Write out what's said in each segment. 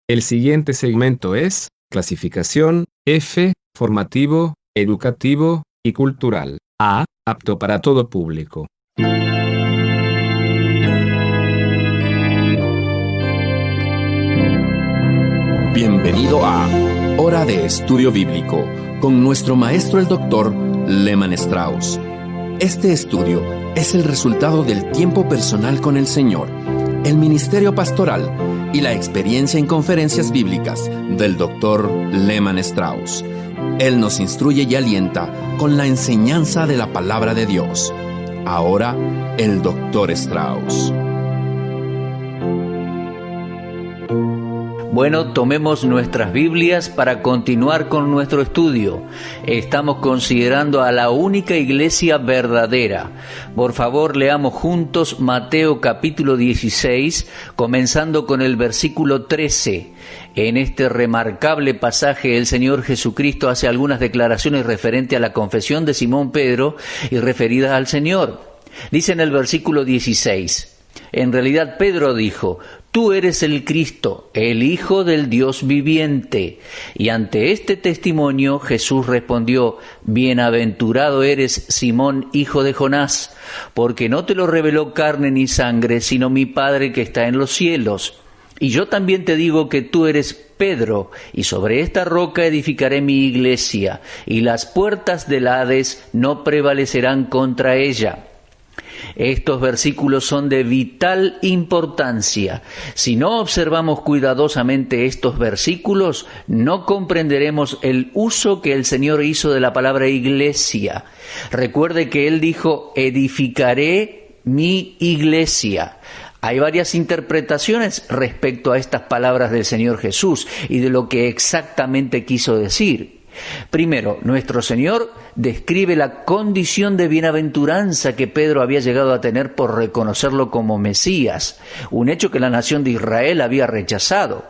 El siguiente segmento es clasificación F, formativo, educativo y cultural. A, apto para todo público. Bienvenido a Hora de Estudio Bíblico con nuestro maestro el Dr. Lehman Strauss. Este estudio es el resultado del tiempo personal con el Señor, el ministerio pastoral y la experiencia en conferencias bíblicas del Dr. Lehman Strauss. Él nos instruye y alienta con la enseñanza de la palabra de Dios. Ahora, el Dr. Strauss. Bueno, tomemos nuestras Biblias para continuar con nuestro estudio. Estamos considerando a la única iglesia verdadera. Por favor, leamos juntos Mateo capítulo 16, comenzando con el versículo 13. En este remarcable pasaje, el Señor Jesucristo hace algunas declaraciones referentes a la confesión de Simón Pedro y referidas al Señor. Dice en el versículo 16, en realidad Pedro dijo: «Tú eres el Cristo, el Hijo del Dios viviente». Y ante este testimonio Jesús respondió: «Bienaventurado eres, Simón, hijo de Jonás, porque no te lo reveló carne ni sangre, sino mi Padre que está en los cielos. Y yo también te digo que tú eres Pedro, y sobre esta roca edificaré mi iglesia, y las puertas del Hades no prevalecerán contra ella». Estos versículos son de vital importancia. Si no observamos cuidadosamente estos versículos, no comprenderemos el uso que el Señor hizo de la palabra iglesia. Recuerde que Él dijo: edificaré mi iglesia. Hay varias interpretaciones respecto a estas palabras del Señor Jesús y de lo que exactamente quiso decir. Primero, nuestro Señor describe la condición de bienaventuranza que Pedro había llegado a tener por reconocerlo como Mesías, un hecho que la nación de Israel había rechazado.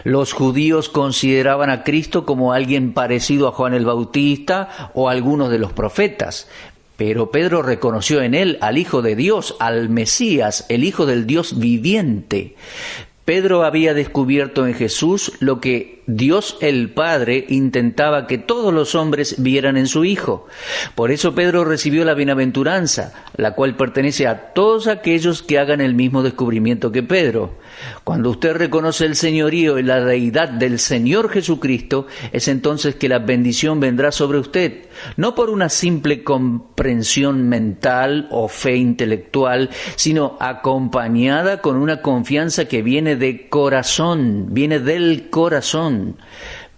Los judíos consideraban a Cristo como alguien parecido a Juan el Bautista o a algunos de los profetas. Pero Pedro reconoció en él al Hijo de Dios, al Mesías, el Hijo del Dios viviente. Pedro había descubierto en Jesús lo que Dios el Padre intentaba que todos los hombres vieran en su Hijo. Por eso Pedro recibió la bienaventuranza, la cual pertenece a todos aquellos que hagan el mismo descubrimiento que Pedro. Cuando usted reconoce el señorío y la deidad del Señor Jesucristo, es entonces que la bendición vendrá sobre usted, no por una simple comprensión mental o fe intelectual, sino acompañada con una confianza que viene de corazón, viene del corazón.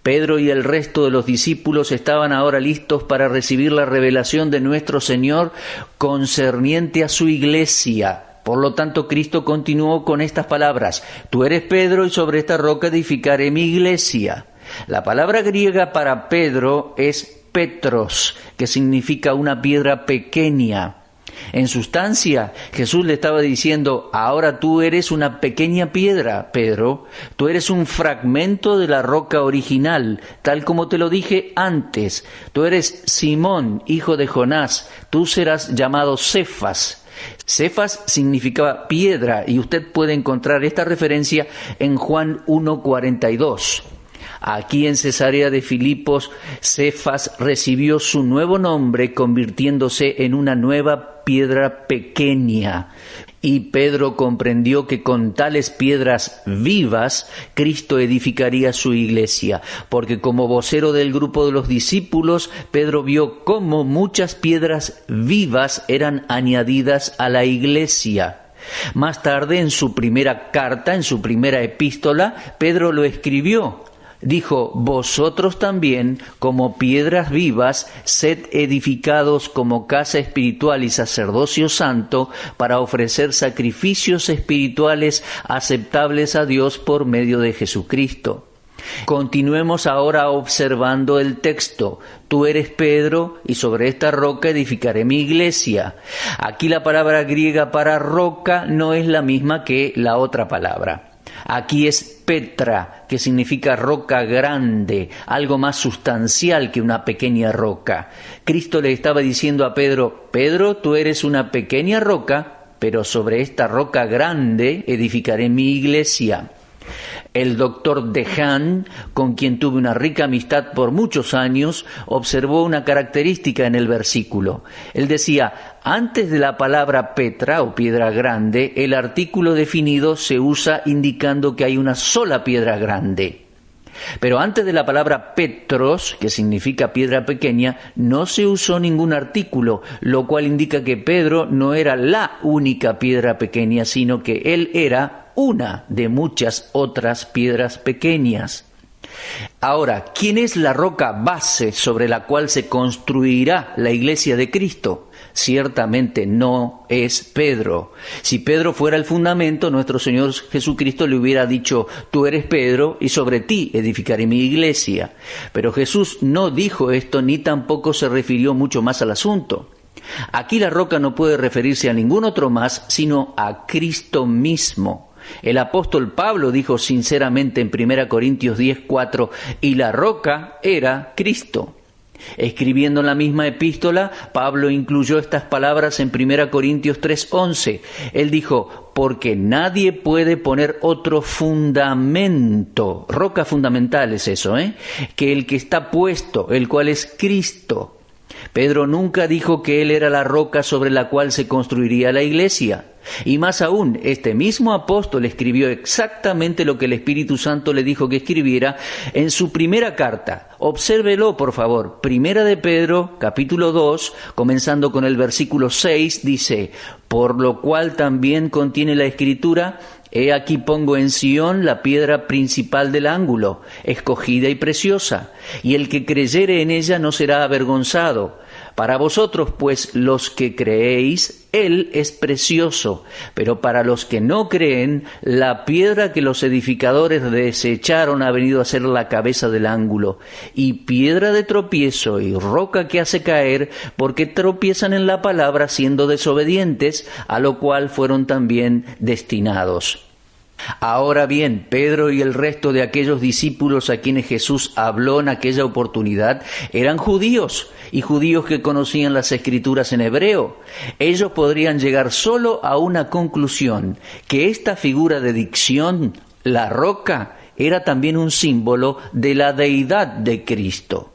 Pedro y el resto de los discípulos estaban ahora listos para recibir la revelación de nuestro Señor concerniente a su iglesia. Por lo tanto, Cristo continuó con estas palabras: «Tú eres Pedro, y sobre esta roca edificaré mi iglesia». La palabra griega para Pedro es Petros, que significa una piedra pequeña. En sustancia, Jesús le estaba diciendo: ahora tú eres una pequeña piedra, Pedro. Tú eres un fragmento de la roca original, tal como te lo dije antes. Tú eres Simón, hijo de Jonás. Tú serás llamado Cefas. Cefas significaba piedra, y usted puede encontrar esta referencia en Juan 1:42. Aquí en Cesarea de Filipos, Cefas recibió su nuevo nombre, convirtiéndose en una nueva piedra pequeña. Y Pedro comprendió que con tales piedras vivas, Cristo edificaría su iglesia, porque como vocero del grupo de los discípulos, Pedro vio cómo muchas piedras vivas eran añadidas a la iglesia. Más tarde, en su primera carta, en su primera epístola, Pedro lo escribió. Dijo: «Vosotros también, como piedras vivas, sed edificados como casa espiritual y sacerdocio santo, para ofrecer sacrificios espirituales aceptables a Dios por medio de Jesucristo». Continuemos ahora observando el texto. «Tú eres Pedro, y sobre esta roca edificaré mi iglesia». Aquí la palabra griega para roca no es la misma que la otra palabra. Aquí es Petra, que significa roca grande, algo más sustancial que una pequeña roca. Cristo le estaba diciendo a Pedro: «Pedro, tú eres una pequeña roca, pero sobre esta roca grande edificaré mi iglesia». El doctor Dehaene, con quien tuve una rica amistad por muchos años, observó una característica en el versículo. Él decía, antes de la palabra Petra o piedra grande, el artículo definido se usa indicando que hay una sola piedra grande. Pero antes de la palabra Petros, que significa piedra pequeña, no se usó ningún artículo, lo cual indica que Pedro no era la única piedra pequeña, sino que él era una de muchas otras piedras pequeñas. Ahora, ¿quién es la roca base sobre la cual se construirá la iglesia de Cristo? Ciertamente no es Pedro. Si Pedro fuera el fundamento, nuestro Señor Jesucristo le hubiera dicho, tú eres Pedro y sobre ti edificaré mi iglesia. Pero Jesús no dijo esto ni tampoco se refirió mucho más al asunto. Aquí la roca no puede referirse a ningún otro más, sino a Cristo mismo. El apóstol Pablo dijo sinceramente en 1 Corintios 10:4, y la roca era Cristo. Escribiendo en la misma epístola, Pablo incluyó estas palabras en 1 Corintios 3:11. Él dijo, porque nadie puede poner otro fundamento, roca fundamental es eso, que el que está puesto, el cual es Cristo. Pedro nunca dijo que él era la roca sobre la cual se construiría la iglesia. Y más aún, este mismo apóstol escribió exactamente lo que el Espíritu Santo le dijo que escribiera en su primera carta. Obsérvelo, por favor. Primera de Pedro, capítulo 2, comenzando con el versículo 6, dice, por lo cual también contiene la Escritura, he aquí pongo en Sión la piedra principal del ángulo, escogida y preciosa, y el que creyere en ella no será avergonzado. Para vosotros, pues, los que creéis, Él es precioso, pero para los que no creen, la piedra que los edificadores desecharon ha venido a ser la cabeza del ángulo, y piedra de tropiezo y roca que hace caer, porque tropiezan en la palabra siendo desobedientes, a lo cual fueron también destinados. Ahora bien, Pedro y el resto de aquellos discípulos a quienes Jesús habló en aquella oportunidad eran judíos, y judíos que conocían las Escrituras en hebreo. Ellos podrían llegar solo a una conclusión, que esta figura de dicción, la roca, era también un símbolo de la deidad de Cristo,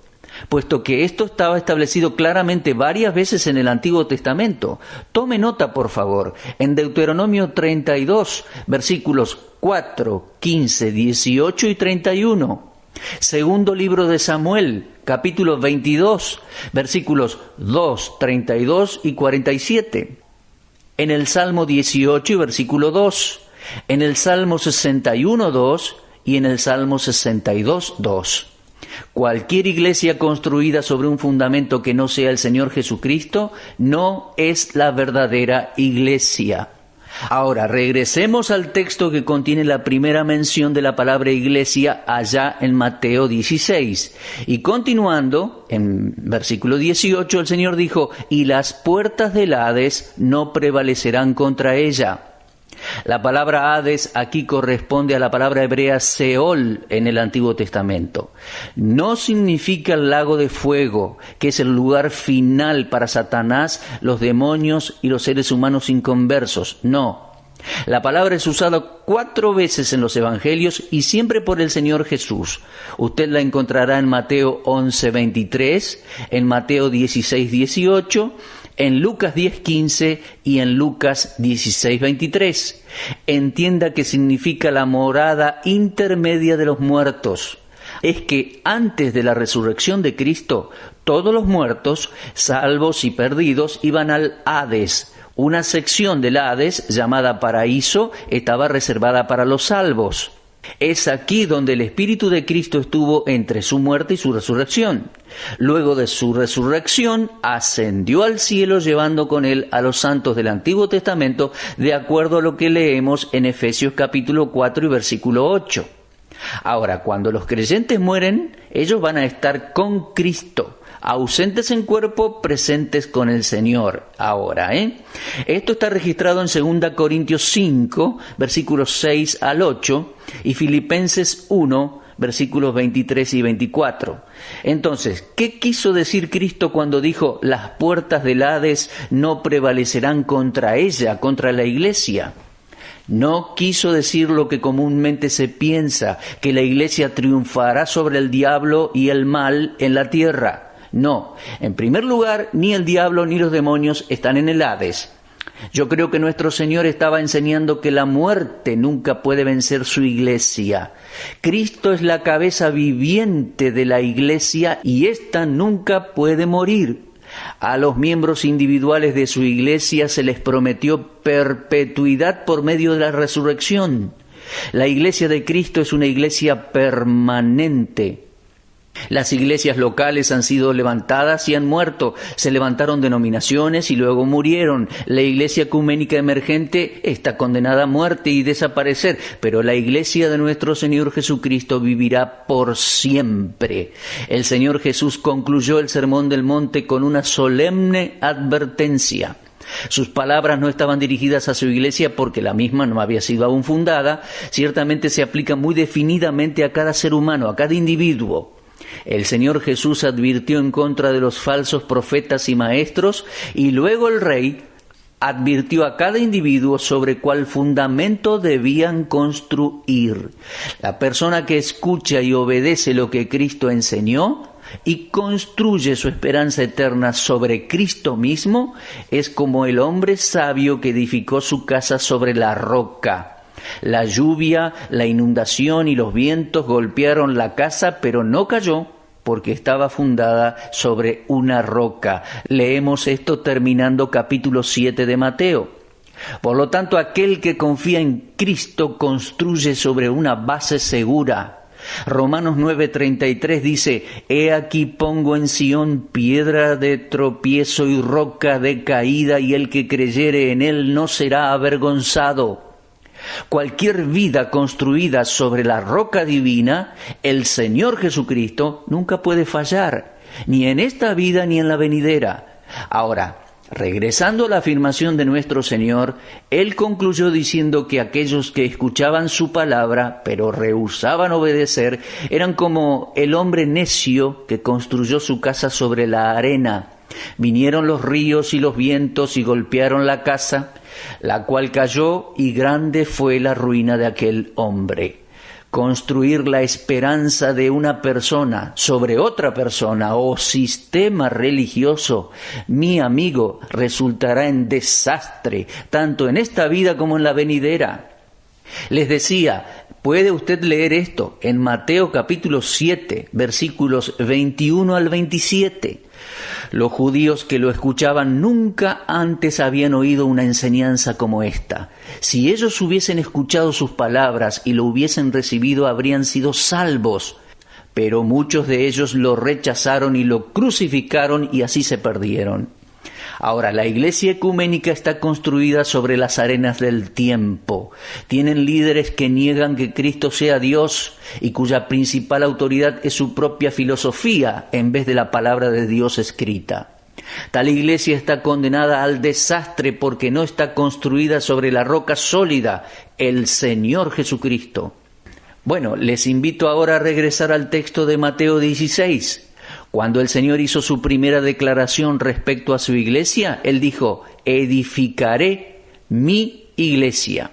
puesto que esto estaba establecido claramente varias veces en el Antiguo Testamento. Tome nota, por favor, en Deuteronomio 32, versículos 4, 15, 18 y 31. Segundo libro de Samuel, capítulo 22, versículos 2, 32 y 47. En el Salmo 18, versículo 2. En el Salmo 61, 2 y en el Salmo 62, 2. Cualquier iglesia construida sobre un fundamento que no sea el Señor Jesucristo no es la verdadera iglesia. Ahora, regresemos al texto que contiene la primera mención de la palabra iglesia allá en Mateo 16. Y continuando, en versículo 18, el Señor dijo, y las puertas del Hades no prevalecerán contra ella. La palabra Hades aquí corresponde a la palabra hebrea Seol en el Antiguo Testamento. No significa el lago de fuego, que es el lugar final para Satanás, los demonios y los seres humanos inconversos. No. La palabra es usada 4 veces en los Evangelios y siempre por el Señor Jesús. Usted la encontrará en Mateo 11:23, en Mateo 16:18, en Lucas 10:15 y en Lucas 16:23. Entienda que significa la morada intermedia de los muertos. Es que antes de la resurrección de Cristo, todos los muertos, salvos y perdidos, iban al Hades. Una sección del Hades, llamada paraíso, estaba reservada para los salvos. Es aquí donde el Espíritu de Cristo estuvo entre su muerte y su resurrección. Luego de su resurrección, ascendió al cielo llevando con él a los santos del Antiguo Testamento, de acuerdo a lo que leemos en Efesios capítulo 4 y versículo 8. Ahora, cuando los creyentes mueren, ellos van a estar con Cristo, ausentes en cuerpo, presentes con el Señor. Ahora, esto está registrado en 2 Corintios 5, versículos 6 al 8, y Filipenses 1, versículos 23 y 24. Entonces, ¿qué quiso decir Cristo cuando dijo, las puertas del Hades no prevalecerán contra ella, contra la iglesia? No quiso decir lo que comúnmente se piensa, que la Iglesia triunfará sobre el diablo y el mal en la tierra. No, en primer lugar, ni el diablo ni los demonios están en el Hades. Yo creo que nuestro Señor estaba enseñando que la muerte nunca puede vencer su Iglesia. Cristo es la cabeza viviente de la Iglesia y ésta nunca puede morir. A los miembros individuales de su Iglesia se les prometió perpetuidad por medio de la resurrección. La Iglesia de Cristo es una Iglesia permanente. Las iglesias locales han sido levantadas y han muerto. Se levantaron denominaciones y luego murieron. La iglesia ecuménica emergente está condenada a muerte y desaparecer, pero la iglesia de nuestro Señor Jesucristo vivirá por siempre. El Señor Jesús concluyó el Sermón del Monte con una solemne advertencia. Sus palabras no estaban dirigidas a su iglesia porque la misma no había sido aún fundada. Ciertamente se aplica muy definidamente a cada ser humano, a cada individuo. El Señor Jesús advirtió en contra de los falsos profetas y maestros, y luego el Rey advirtió a cada individuo sobre cuál fundamento debían construir. La persona que escucha y obedece lo que Cristo enseñó y construye su esperanza eterna sobre Cristo mismo es como el hombre sabio que edificó su casa sobre la roca. La lluvia, la inundación y los vientos golpearon la casa, pero no cayó porque estaba fundada sobre una roca. Leemos esto terminando capítulo 7 de Mateo. Por lo tanto, aquel que confía en Cristo construye sobre una base segura. Romanos 9:33 dice: «He aquí pongo en Sión piedra de tropiezo y roca de caída, y el que creyere en él no será avergonzado». Cualquier vida construida sobre la roca divina, el Señor Jesucristo, nunca puede fallar, ni en esta vida ni en la venidera. Ahora, regresando a la afirmación de nuestro Señor, Él concluyó diciendo que aquellos que escuchaban su palabra, pero rehusaban obedecer, eran como el hombre necio que construyó su casa sobre la arena. Vinieron los ríos y los vientos y golpearon la casa, la cual cayó, y grande fue la ruina de aquel hombre. Construir la esperanza de una persona sobre otra persona o sistema religioso, mi amigo, resultará en desastre, tanto en esta vida como en la venidera. Les decía, puede usted leer esto en Mateo capítulo 7, versículos 21 al 27. Los judíos que lo escuchaban nunca antes habían oído una enseñanza como esta. Si ellos hubiesen escuchado sus palabras y lo hubiesen recibido, habrían sido salvos. Pero muchos de ellos lo rechazaron y lo crucificaron, y así se perdieron. Ahora, la iglesia ecuménica está construida sobre las arenas del tiempo. Tienen líderes que niegan que Cristo sea Dios y cuya principal autoridad es su propia filosofía en vez de la palabra de Dios escrita. Tal iglesia está condenada al desastre porque no está construida sobre la roca sólida, el Señor Jesucristo. Bueno, les invito ahora a regresar al texto de Mateo 16. Cuando el Señor hizo su primera declaración respecto a su iglesia, Él dijo: edificaré mi iglesia.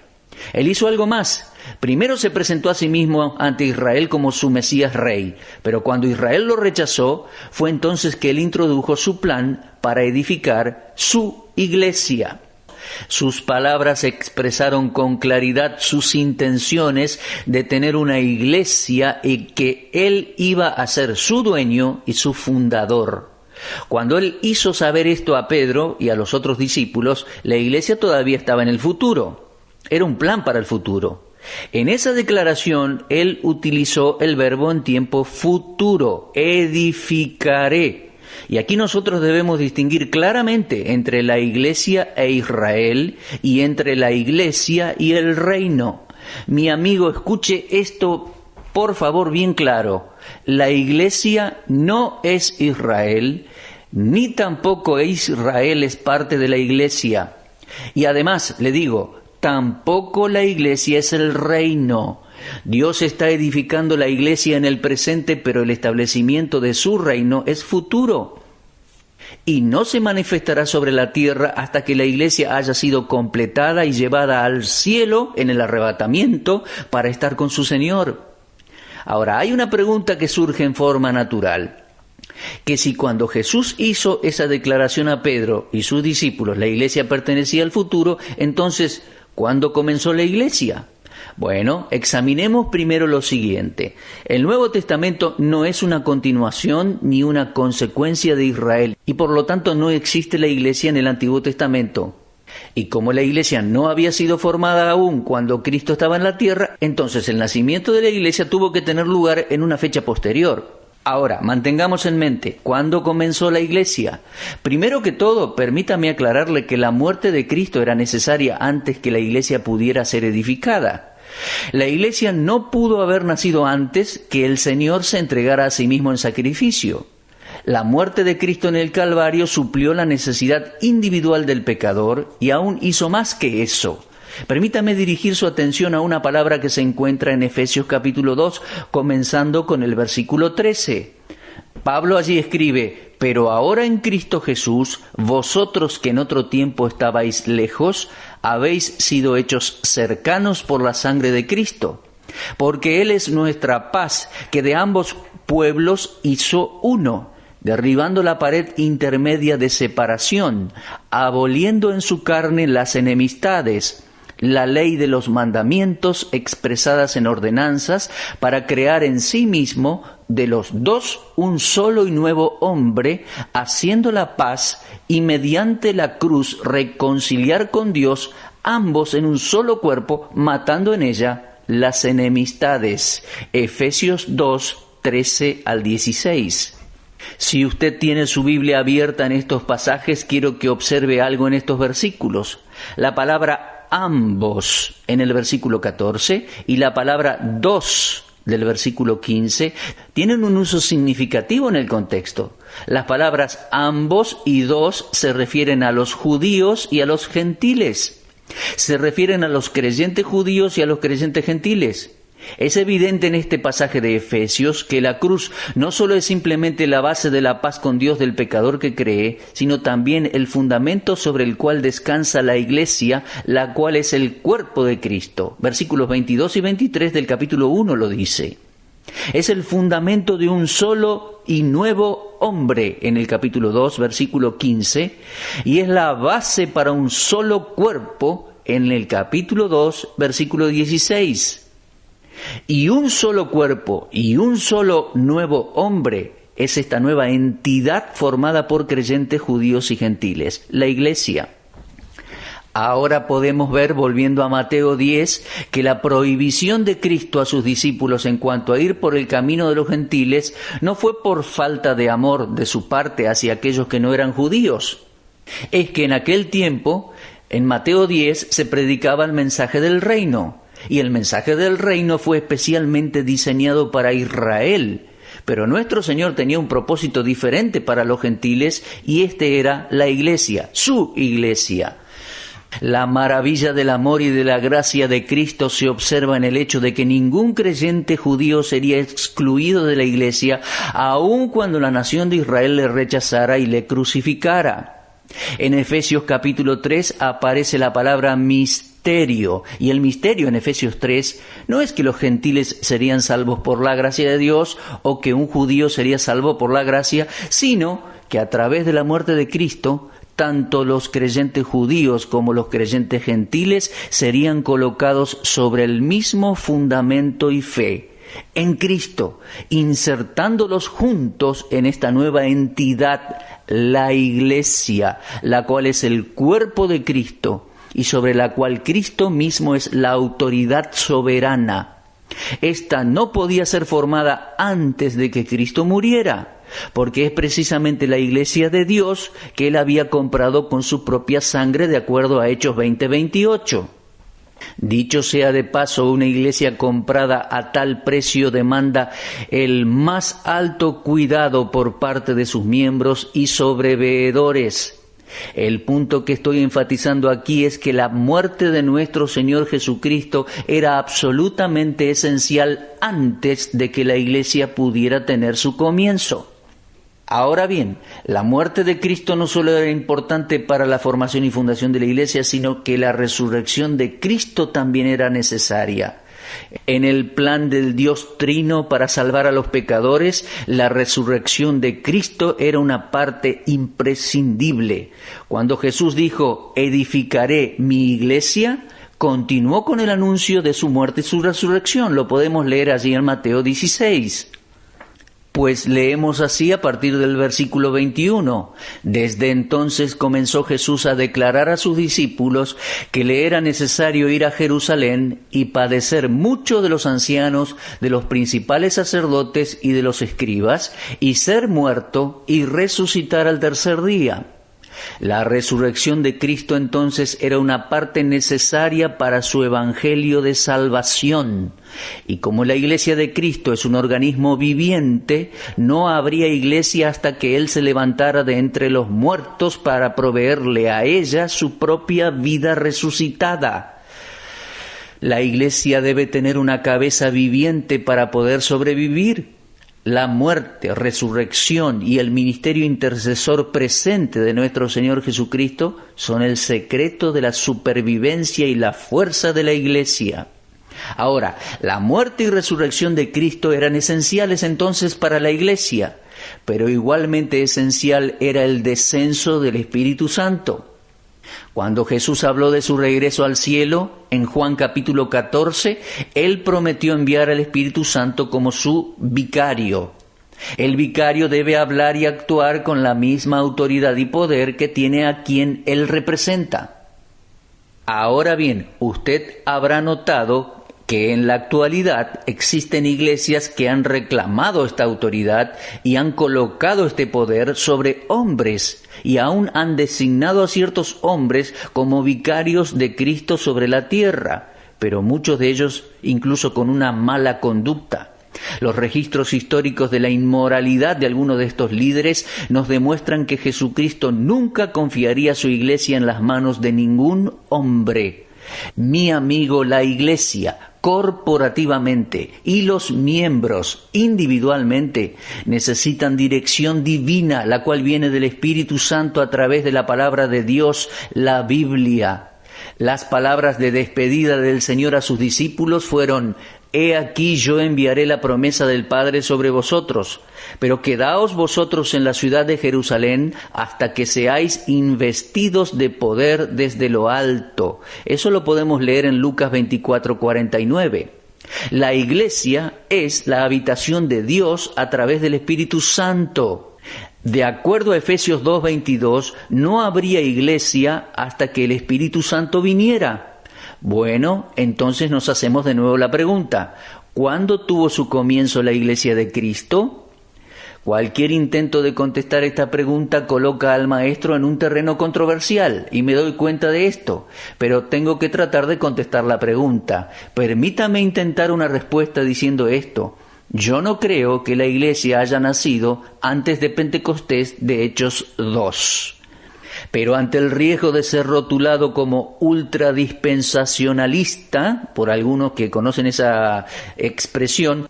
Él hizo algo más. Primero se presentó a sí mismo ante Israel como su Mesías Rey, pero cuando Israel lo rechazó, fue entonces que Él introdujo su plan para edificar su iglesia. Sus palabras expresaron con claridad sus intenciones de tener una iglesia y que Él iba a ser su dueño y su fundador. Cuando Él hizo saber esto a Pedro y a los otros discípulos, la iglesia todavía estaba en el futuro. Era un plan para el futuro. En esa declaración, Él utilizó el verbo en tiempo futuro: edificaré. Y aquí nosotros debemos distinguir claramente entre la iglesia e Israel y entre la iglesia y el reino. Mi amigo, escuche esto por favor bien claro. La iglesia no es Israel, ni tampoco Israel es parte de la iglesia. Y además, le digo, tampoco la iglesia es el reino. Dios está edificando la iglesia en el presente, pero el establecimiento de su reino es futuro. y no se manifestará sobre la tierra hasta que la iglesia haya sido completada y llevada al cielo en el arrebatamiento para estar con su Señor. Ahora, hay una pregunta que surge en forma natural, que si cuando Jesús hizo esa declaración a Pedro y sus discípulos, la iglesia pertenecía al futuro, entonces, ¿cuándo comenzó la iglesia? Bueno, examinemos primero lo siguiente. El Nuevo Testamento no es una continuación ni una consecuencia de Israel, y por lo tanto no existe la iglesia en el Antiguo Testamento. Y como la iglesia no había sido formada aún cuando Cristo estaba en la tierra, entonces el nacimiento de la iglesia tuvo que tener lugar en una fecha posterior. Ahora, mantengamos en mente, ¿cuándo comenzó la iglesia? Primero que todo, permítame aclararle que la muerte de Cristo era necesaria antes que la iglesia pudiera ser edificada. La iglesia no pudo haber nacido antes que el Señor se entregara a sí mismo en sacrificio. La muerte de Cristo en el Calvario suplió la necesidad individual del pecador y aún hizo más que eso. Permítame dirigir su atención a una palabra que se encuentra en Efesios capítulo 2, comenzando con el versículo 13. Pablo allí escribe: «Pero ahora en Cristo Jesús, vosotros que en otro tiempo estabais lejos, habéis sido hechos cercanos por la sangre de Cristo, porque Él es nuestra paz, que de ambos pueblos hizo uno, derribando la pared intermedia de separación, aboliendo en su carne las enemistades, la ley de los mandamientos expresadas en ordenanzas, para crear en sí mismo de los dos un solo y nuevo hombre, haciendo la paz y mediante la cruz reconciliar con Dios, ambos en un solo cuerpo, matando en ella las enemistades». Efesios 2, 13 al 16. Si usted tiene su Biblia abierta en estos pasajes, quiero que observe algo en estos versículos. La palabra ambos en el versículo 14 y la palabra dos del versículo 15 tienen un uso significativo en el contexto. Las palabras ambos y dos se refieren a los judíos y a los gentiles. Se refieren a los creyentes judíos y a los creyentes gentiles. Es evidente en este pasaje de Efesios que la cruz no solo es simplemente la base de la paz con Dios del pecador que cree, sino también el fundamento sobre el cual descansa la iglesia, la cual es el cuerpo de Cristo. Versículos 22 y 23 del capítulo 1 lo dice. Es el fundamento de un solo y nuevo hombre en el capítulo 2, versículo 15, y es la base para un solo cuerpo en el capítulo 2, versículo 16. Y un solo cuerpo y un solo nuevo hombre es esta nueva entidad formada por creyentes judíos y gentiles, la iglesia. Ahora podemos ver, volviendo a Mateo 10, que la prohibición de Cristo a sus discípulos en cuanto a ir por el camino de los gentiles no fue por falta de amor de su parte hacia aquellos que no eran judíos. Es que en aquel tiempo, en Mateo 10, se predicaba el mensaje del reino. Y el mensaje del reino fue especialmente diseñado para Israel. Pero nuestro Señor tenía un propósito diferente para los gentiles, y este era la iglesia, su iglesia. La maravilla del amor y de la gracia de Cristo se observa en el hecho de que ningún creyente judío sería excluido de la iglesia, aun cuando la nación de Israel le rechazara y le crucificara. En Efesios capítulo 3 aparece la palabra misterio, y el misterio en Efesios 3 no es que los gentiles serían salvos por la gracia de Dios o que un judío sería salvo por la gracia, sino que a través de la muerte de Cristo, tanto los creyentes judíos como los creyentes gentiles serían colocados sobre el mismo fundamento y fe en Cristo, insertándolos juntos en esta nueva entidad, la iglesia, la cual es el cuerpo de Cristo y sobre la cual Cristo mismo es la autoridad soberana. Esta no podía ser formada antes de que Cristo muriera, porque es precisamente la iglesia de Dios que Él había comprado con su propia sangre, de acuerdo a Hechos 20:28. Dicho sea de paso, una iglesia comprada a tal precio demanda el más alto cuidado por parte de sus miembros y sobreveedores. El punto que estoy enfatizando aquí es que la muerte de nuestro Señor Jesucristo era absolutamente esencial antes de que la iglesia pudiera tener su comienzo. Ahora bien, la muerte de Cristo no solo era importante para la formación y fundación de la Iglesia, sino que la resurrección de Cristo también era necesaria. En el plan del Dios Trino para salvar a los pecadores, la resurrección de Cristo era una parte imprescindible. Cuando Jesús dijo, edificaré mi iglesia, continuó con el anuncio de su muerte y su resurrección. Lo podemos leer allí en Mateo 16. Pues leemos así a partir del versículo 21. Desde entonces comenzó Jesús a declarar a sus discípulos que le era necesario ir a Jerusalén y padecer mucho de los ancianos, de los principales sacerdotes y de los escribas, y ser muerto y resucitar al tercer día. La resurrección de Cristo entonces era una parte necesaria para su evangelio de salvación. Y como la iglesia de Cristo es un organismo viviente, no habría iglesia hasta que Él se levantara de entre los muertos para proveerle a ella su propia vida resucitada. La iglesia debe tener una cabeza viviente para poder sobrevivir. La muerte, resurrección y el ministerio intercesor presente de nuestro Señor Jesucristo son el secreto de la supervivencia y la fuerza de la Iglesia. Ahora, la muerte y resurrección de Cristo eran esenciales entonces para la Iglesia, pero igualmente esencial era el descenso del Espíritu Santo. Cuando Jesús habló de su regreso al cielo, en Juan capítulo 14, Él prometió enviar al Espíritu Santo como su vicario. El vicario debe hablar y actuar con la misma autoridad y poder que tiene a quien Él representa. Ahora bien, usted habrá notado que en la actualidad existen iglesias que han reclamado esta autoridad y han colocado este poder sobre hombres y aún han designado a ciertos hombres como vicarios de Cristo sobre la tierra, pero muchos de ellos incluso con una mala conducta. Los registros históricos de la inmoralidad de algunos de estos líderes nos demuestran que Jesucristo nunca confiaría su iglesia en las manos de ningún hombre. Mi amigo, la iglesia, corporativamente y los miembros individualmente necesitan dirección divina, la cual viene del Espíritu Santo a través de la palabra de Dios, la Biblia. Las palabras de despedida del Señor a sus discípulos fueron: «He aquí yo enviaré la promesa del Padre sobre vosotros, pero quedaos vosotros en la ciudad de Jerusalén hasta que seáis investidos de poder desde lo alto». Eso lo podemos leer en Lucas 24:49. La iglesia es la habitación de Dios a través del Espíritu Santo. De acuerdo a Efesios 2:22, no habría iglesia hasta que el Espíritu Santo viniera. Bueno, entonces nos hacemos de nuevo la pregunta: ¿cuándo tuvo su comienzo la Iglesia de Cristo? Cualquier intento de contestar esta pregunta coloca al maestro en un terreno controversial, y me doy cuenta de esto, pero tengo que tratar de contestar la pregunta. Permítame intentar una respuesta diciendo esto: yo no creo que la Iglesia haya nacido antes de Pentecostés de Hechos 2. Pero ante el riesgo de ser rotulado como ultradispensacionalista, por algunos que conocen esa expresión,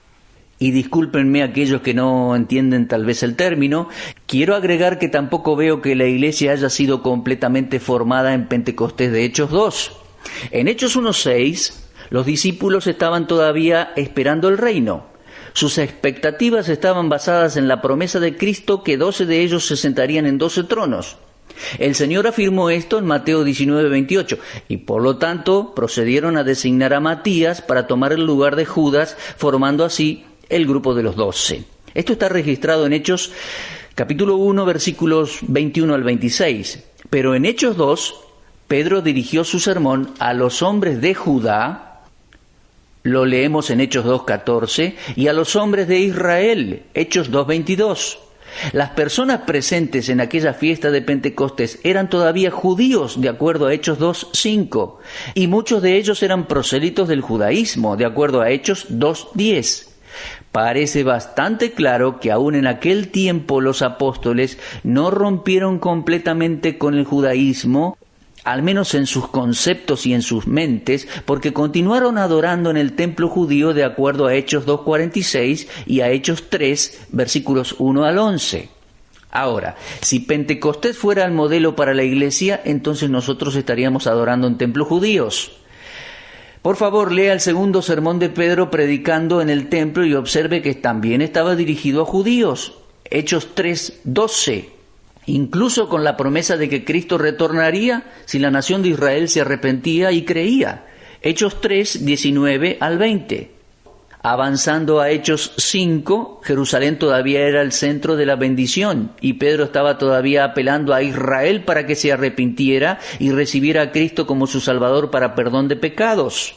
y discúlpenme aquellos que no entienden tal vez el término, quiero agregar que tampoco veo que la iglesia haya sido completamente formada en Pentecostés de Hechos 2. En Hechos 1:6, los discípulos estaban todavía esperando el reino. Sus expectativas estaban basadas en la promesa de Cristo que 12 de ellos se sentarían en 12 tronos. El Señor afirmó esto en Mateo 19:28, y por lo tanto procedieron a designar a Matías para tomar el lugar de Judas, formando así el grupo de los 12. Esto está registrado en Hechos capítulo 1, versículos 21 al 26. Pero en Hechos 2, Pedro dirigió su sermón a los hombres de Judá, lo leemos en Hechos 2:14, y a los hombres de Israel, Hechos 2:22. Las personas presentes en aquella fiesta de Pentecostés eran todavía judíos, de acuerdo a Hechos 2:5, y muchos de ellos eran prosélitos del judaísmo, de acuerdo a Hechos 2:10. Parece bastante claro que aún en aquel tiempo los apóstoles no rompieron completamente con el judaísmo, al menos en sus conceptos y en sus mentes, porque continuaron adorando en el templo judío de acuerdo a Hechos 2:46 y a Hechos 3, versículos 1 al 11. Ahora, si Pentecostés fuera el modelo para la iglesia, entonces nosotros estaríamos adorando en templos judíos. Por favor, lea el segundo sermón de Pedro predicando en el templo y observe que también estaba dirigido a judíos. Hechos 3:12. Incluso con la promesa de que Cristo retornaría si la nación de Israel se arrepentía y creía. Hechos 3:19 al 20. Avanzando a Hechos 5, Jerusalén todavía era el centro de la bendición y Pedro estaba todavía apelando a Israel para que se arrepintiera y recibiera a Cristo como su Salvador para perdón de pecados.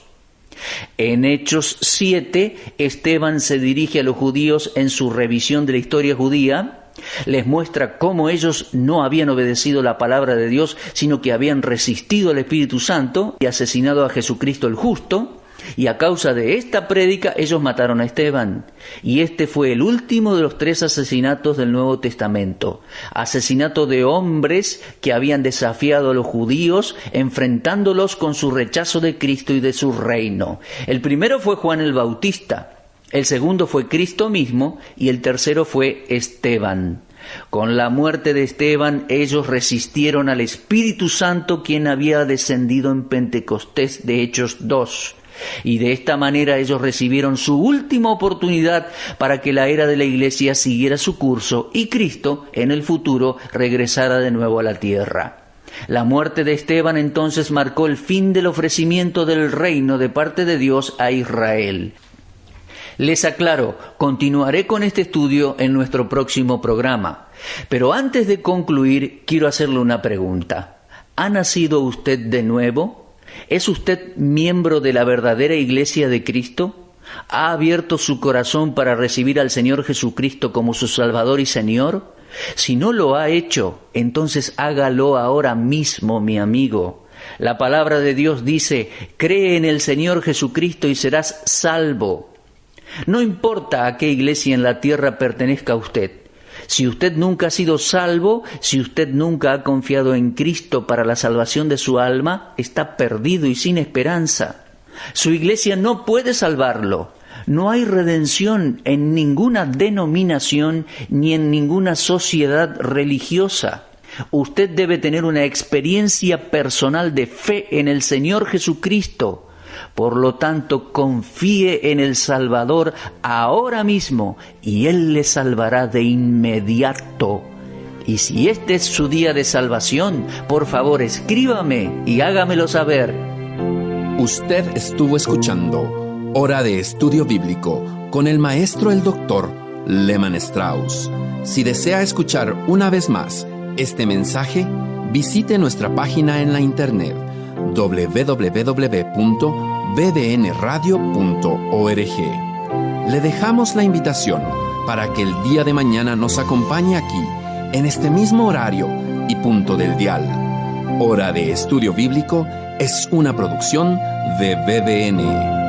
En Hechos 7, Esteban se dirige a los judíos en su revisión de la historia judía. Les muestra cómo ellos no habían obedecido la palabra de Dios, sino que habían resistido al Espíritu Santo y asesinado a Jesucristo el justo. Y a causa de esta prédica ellos mataron a Esteban. Y este fue el último de los 3 asesinatos del Nuevo Testamento. Asesinato de hombres que habían desafiado a los judíos, enfrentándolos con su rechazo de Cristo y de su reino. El primero fue Juan el Bautista, el segundo fue Cristo mismo y el tercero fue Esteban. Con la muerte de Esteban, ellos resistieron al Espíritu Santo, quien había descendido en Pentecostés de Hechos 2. Y de esta manera ellos recibieron su última oportunidad para que la era de la iglesia siguiera su curso y Cristo en el futuro regresara de nuevo a la tierra. La muerte de Esteban entonces marcó el fin del ofrecimiento del reino de parte de Dios a Israel. Les aclaro, continuaré con este estudio en nuestro próximo programa. Pero antes de concluir, quiero hacerle una pregunta. ¿Ha nacido usted de nuevo? ¿Es usted miembro de la verdadera Iglesia de Cristo? ¿Ha abierto su corazón para recibir al Señor Jesucristo como su Salvador y Señor? Si no lo ha hecho, entonces hágalo ahora mismo, mi amigo. La palabra de Dios dice, cree en el Señor Jesucristo y serás salvo. No importa a qué iglesia en la tierra pertenezca usted. Si usted nunca ha sido salvo, si usted nunca ha confiado en Cristo para la salvación de su alma, está perdido y sin esperanza. Su iglesia no puede salvarlo. No hay redención en ninguna denominación ni en ninguna sociedad religiosa. Usted debe tener una experiencia personal de fe en el Señor Jesucristo. Por lo tanto, confíe en el Salvador ahora mismo y Él le salvará de inmediato. Y si este es su día de salvación, por favor escríbame y hágamelo saber. Usted estuvo escuchando Hora de Estudio Bíblico con el maestro el doctor Lehman Strauss. Si desea escuchar una vez más este mensaje, visite nuestra página en la internet www.bbnradio.org. Le dejamos la invitación para que el día de mañana nos acompañe aquí, en este mismo horario y punto del dial. Hora de Estudio Bíblico es una producción de BBN.